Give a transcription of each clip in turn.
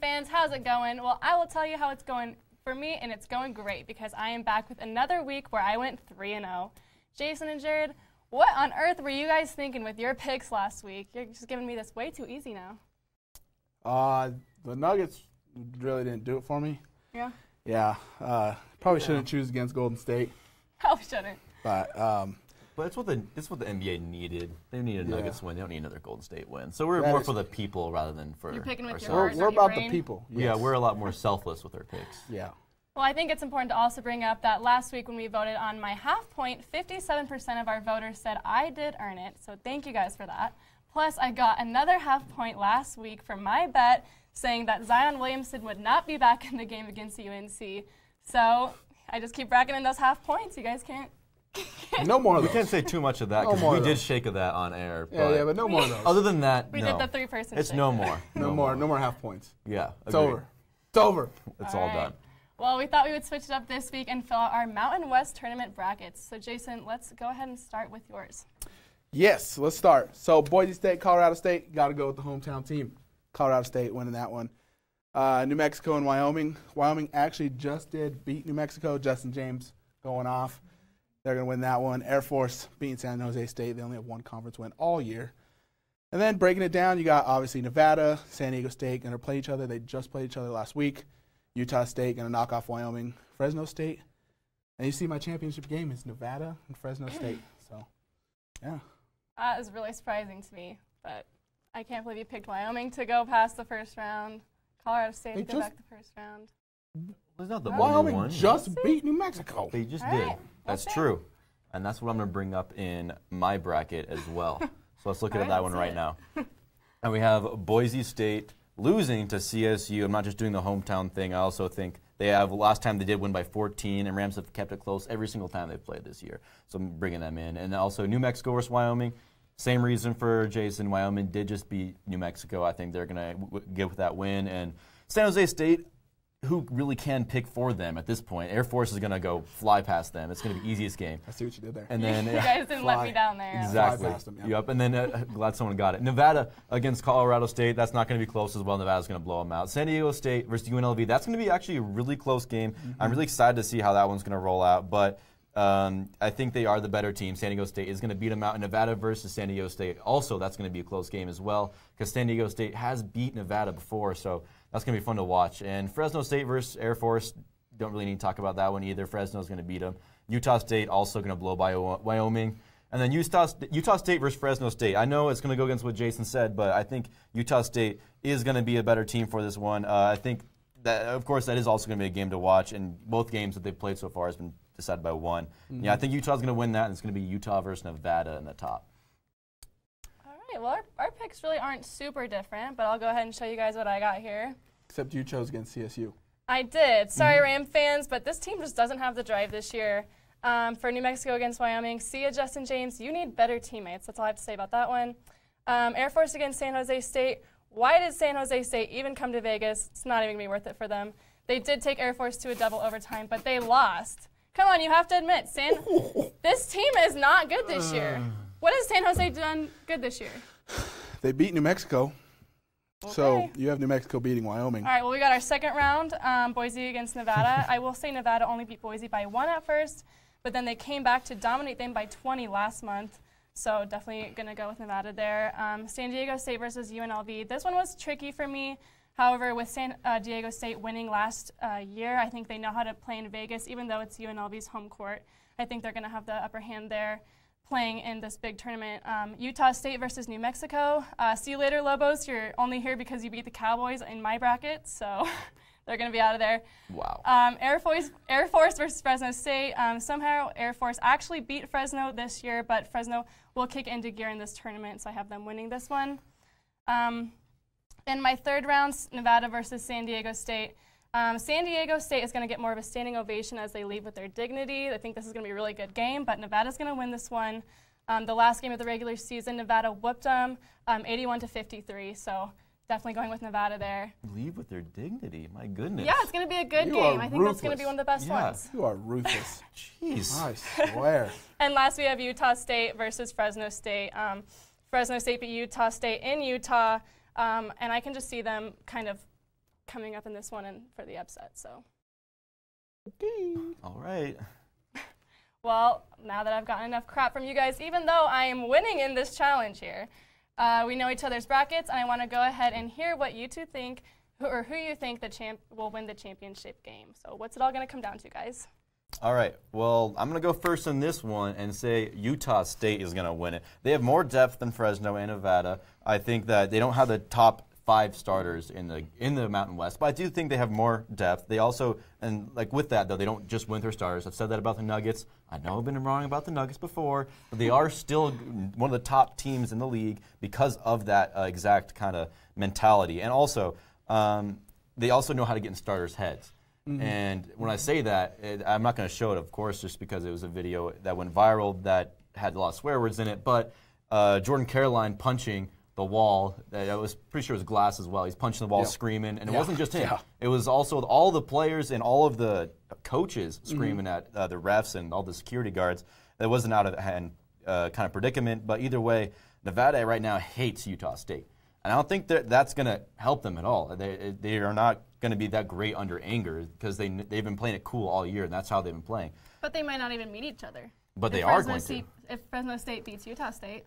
Ram fans, how's it going? Well, I will tell you how it's going for me, and it's going great because I am back with another week where I went 3-0. Jason and Jared, what on earth were you guys thinking with your picks last week? You're just giving me this way too easy now. The Nuggets really didn't do it for me. Yeah? Yeah. Probably shouldn't choose against Golden State. Probably shouldn't. But it's what the NBA needed. They need a Nuggets win. They don't need another Golden State win. So we're That more is- for the people rather than for You're picking with ourselves. your heart, we're not your about the brain. people. Yeah, Yes. we're a lot more selfless with our picks. Yeah. Well, I think it's important to also bring up that last week when we voted on my half point, 57% of our voters said I did earn it. So thank you guys for that. Plus, I got another half point last week for my bet saying that Zion Williamson would not be back in the game against UNC. So I just keep racking in those half points. You guys can't. No more of We those. can't say too much of that No because more we of did those. shake of that on air. But no more of those. Other than that, We no. did the three-person It's shake. no more. No more half points. Yeah, It's agreed. over. It's over. It's All all right. done. Well, we thought we would switch it up this week and fill out our Mountain West tournament brackets. So, Jason, let's go ahead and start with yours. Yes, let's start. So Boise State, Colorado State, got to go with the hometown team. Colorado State winning that one. New Mexico and Wyoming. Wyoming actually just did beat New Mexico. Justin James going off. They're going to win that one. Air Force beating San Jose State. They only have one conference win all year. And then breaking it down, you got obviously Nevada, San Diego State going to play each other. They just played each other last week. Utah State going to knock off Wyoming. Fresno State. And you see my championship game is Nevada and Fresno State. So, yeah. That is really surprising to me, but I can't believe you picked Wyoming to go past the first round. Colorado State They to go just- back the first round. Was not the Wyoming one. just beat New Mexico. They just All did. right. That's We'll see. true. And that's what I'm going to bring up in my bracket as well. So let's look All at right, that one let's right see now. And we have Boise State losing to CSU. I'm not just doing the hometown thing. I also think they have, last time they did win by 14, and Rams have kept it close every single time they've played this year. So I'm bringing them in. And also New Mexico versus Wyoming. Same reason for Jason. Wyoming did just beat New Mexico. I think they're going to get with that win. And San Jose State, who really can pick for them at this point? Air Force is going to go fly past them. It's going to be easiest game. I see what you did there. And then You guys didn't let Fly. me down there. exactly. Fly past them, yeah. Yep. And then glad someone got it. Nevada against Colorado State. That's not going to be close as well. Nevada's going to blow them out. San Diego State versus UNLV. That's going to be actually a really close game. I'm really excited to see how that one's going to roll out. But I think they are the better team. San Diego State is going to beat them out. And Nevada versus San Diego State. Also, that's going to be a close game as well because San Diego State has beat Nevada before. So that's going to be fun to watch. And Fresno State versus Air Force. Don't really need to talk about that one either. Fresno's going to beat them. Utah State also going to blow by Wyoming. And then Utah State versus Fresno State. I know it's going to go against what Jason said, but I think Utah State is going to be a better team for this one. I think that, of course, that is also going to be a game to watch. And both games that they've played so far has been decided by one. Mm-hmm. Yeah, I think Utah's going to win that, and it's going to be Utah versus Nevada in the top. All right, well, our picks really aren't super different, but I'll go ahead and show you guys what I got here. Except you chose against CSU. I did. Sorry, Ram fans, but this team just doesn't have the drive this year. For New Mexico against Wyoming, see ya, Justin James. You need better teammates. That's all I have to say about that one. Air Force against San Jose State. Why did San Jose State even come to Vegas? It's not even going to be worth it for them. They did take Air Force to a double overtime, but they lost. Come on, you have to admit, this team is not good this year. What has San Jose done good this year? They beat New Mexico. So Okay. you have New Mexico beating Wyoming. All right, well, we got our second round, Boise against Nevada. I will say Nevada only beat Boise by 1 at first, but then they came back to dominate them by 20 last month. So definitely going to go with Nevada there. San Diego State versus UNLV. This one was tricky for me. However, with San Diego State winning last year, I think they know how to play in Vegas, even though it's UNLV's home court. I think they're going to have the upper hand there playing in this big tournament. Utah State versus New Mexico. See you later, Lobos. You're only here because you beat the Cowboys in my bracket, so they're going to be out of there. Wow. Air Force versus Fresno State. Somehow Air Force actually beat Fresno this year, but Fresno will kick into gear in this tournament, so I have them winning this one. In my third round, Nevada versus San Diego State. San Diego State is going to get more of a standing ovation as they leave with their dignity. I think this is going to be a really good game, but Nevada's going to win this one. The last game of the regular season, Nevada whooped them 81-53, so definitely going with Nevada there. Leave with their dignity. My goodness. Yeah, it's going to be a good You game. are I think that's going to be ruthless. one of the best Yeah. ones. You are ruthless. Jeez. I swear. And last we have Utah State versus Fresno State. Fresno State beat Utah State in Utah, and I can just see them kind of coming up in this one and for the upset. So. All right. Well, now that I've gotten enough crap from you guys, even though I am winning in this challenge here, we know each other's brackets, and I want to go ahead and hear what you two think, who you think will win the championship game. So what's it all going to come down to, guys? All right. Well, I'm going to go first in this one and say Utah State is going to win it. They have more depth than Fresno and Nevada. I think that they don't have the top 5 starters in the Mountain West, but I do think they have more depth. They also, and like with that though, they don't just win their starters. I've said that about the Nuggets. I know I've been wrong about the Nuggets before, but they are still one of the top teams in the league because of that exact kind of mentality. And also, they also know how to get in starters' heads. Mm-hmm. And when I say that, I'm not going to show it, of course, just because it was a video that went viral that had a lot of swear words in it. But Jordan Caroline punching the wall, I was pretty sure it was glass as well. He's punching the wall, screaming, and it wasn't just him. Yeah. It was also all the players and all of the coaches screaming at the refs and all the security guards. That wasn't out of hand kind of predicament, but either way, Nevada right now hates Utah State. And I don't think that's going to help them at all. They are not going to be that great under anger because they've been playing it cool all year, and that's how they've been playing. But they might not even meet each other. But they are going to. If Fresno State beats Utah State.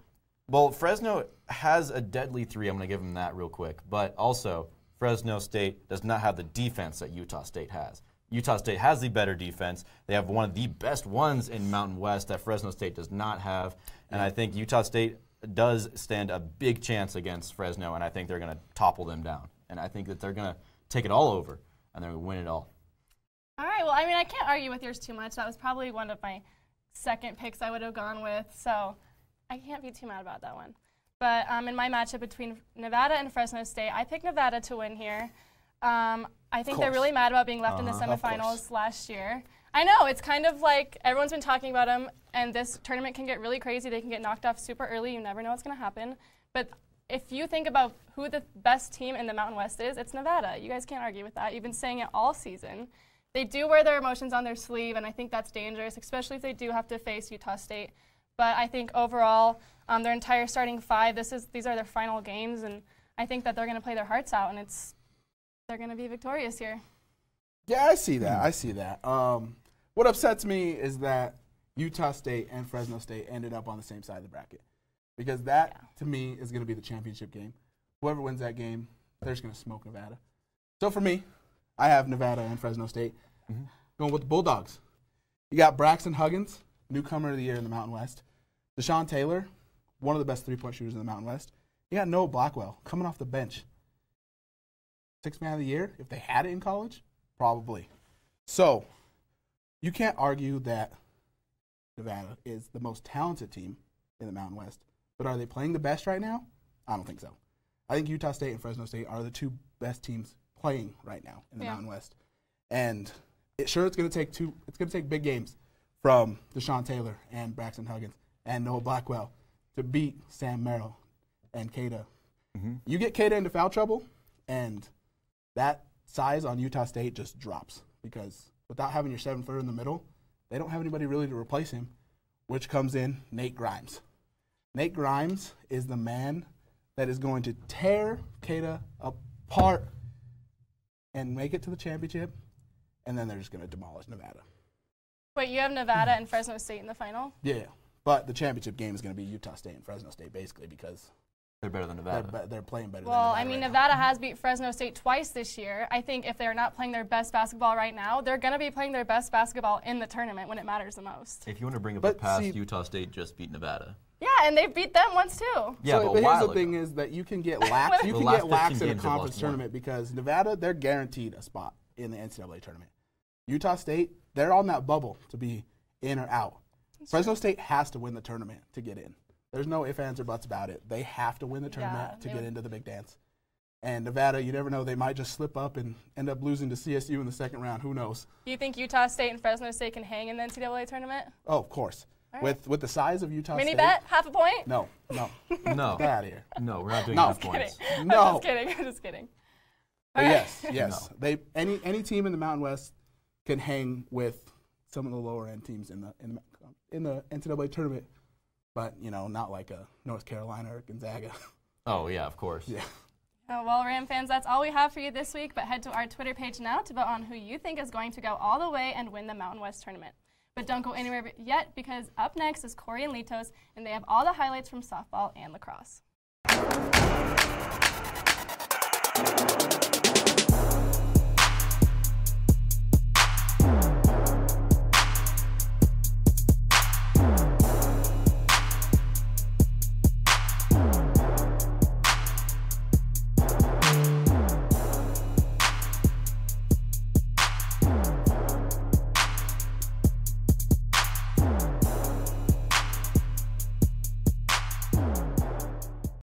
Well, Fresno has a deadly 3. I'm going to give them that real quick. But also, Fresno State does not have the defense that Utah State has. Utah State has the better defense. They have one of the best ones in Mountain West that Fresno State does not have. And I think Utah State does stand a big chance against Fresno, and I think they're going to topple them down. And I think that they're going to take it all over, and they're going to win it all. All right. Well, I mean, I can't argue with yours too much. That was probably one of my second picks I would have gone with. So I can't be too mad about that one. But in my matchup between Nevada and Fresno State, I picked Nevada to win here. I think they're really mad about being left in the semifinals last year. I know, it's kind of like everyone's been talking about them, and this tournament can get really crazy. They can get knocked off super early. You never know what's going to happen. But if you think about who the best team in the Mountain West is, it's Nevada. You guys can't argue with that. You've been saying it all season. They do wear their emotions on their sleeve, and I think that's dangerous, especially if they do have to face Utah State. But I think overall, their entire starting 5, these are their final games, and I think that they're going to play their hearts out, and they're going to be victorious here. Yeah, I see that. I see that. What upsets me is that Utah State and Fresno State ended up on the same side of the bracket, because that, to me, is going to be the championship game. Whoever wins that game, they're just going to smoke Nevada. So for me, I have Nevada and Fresno State going with the Bulldogs. You got Braxton Huggins, newcomer of the year in the Mountain West. Deshaun Taylor, one of the best three-point shooters in the Mountain West. You got Noah Blackwell coming off the bench. 6th man of the year, if they had it in college, probably. So you can't argue that Nevada is the most talented team in the Mountain West. But are they playing the best right now? I don't think so. I think Utah State and Fresno State are the 2 best teams playing right now in the Mountain West. And it's going to take big games from Deshaun Taylor and Braxton Huggins and Noah Blackwell to beat Sam Merrill and Keita. You get Keita into foul trouble, and that size on Utah State just drops, because without having your 7-footer in the middle, they don't have anybody really to replace him, which comes in Nate Grimes. Nate Grimes is the man that is going to tear Keita apart and make it to the championship, and then they're just going to demolish Nevada. Wait, you have Nevada and Fresno State in the final? Yeah, but the championship game is going to be Utah State and Fresno State, basically, because they're better than Nevada. They're playing better than Nevada. Well, I mean, Nevada has beat Fresno State twice this year. I think if they're not playing their best basketball right now, they're going to be playing their best basketball in the tournament when it matters the most. If you want to bring up the past, Utah State just beat Nevada. Yeah, and they beat them once too. Yeah, but here's the thing: is that you can get lax. You can get lax in a conference tournament because Nevada, they're guaranteed a spot in the NCAA tournament. Utah State, they're on that bubble to be in or out. Fresno State has to win the tournament to get in. There's no ifs, ands, or buts about it. They have to win the tournament to get into the big dance. And Nevada, you never know, they might just slip up and end up losing to CSU in the second round. Who knows? Do you think Utah State and Fresno State can hang in the NCAA tournament? Oh, of course. Right. With the size of Utah State. Mini bet, half a point? No. No. Get out of here. No, we're not doing half points. No. I'm just kidding. Yes. No. Any team in the Mountain West can hang with some of the lower end teams in the NCAA tournament, but not like a North Carolina or Gonzaga. Oh yeah, of course. Yeah. Well, Ram fans, that's all we have for you this week, but head to our Twitter page now to vote on who you think is going to go all the way and win the Mountain West tournament. But don't go anywhere yet, because up next is Corey and Litos, and they have all the highlights from softball and lacrosse.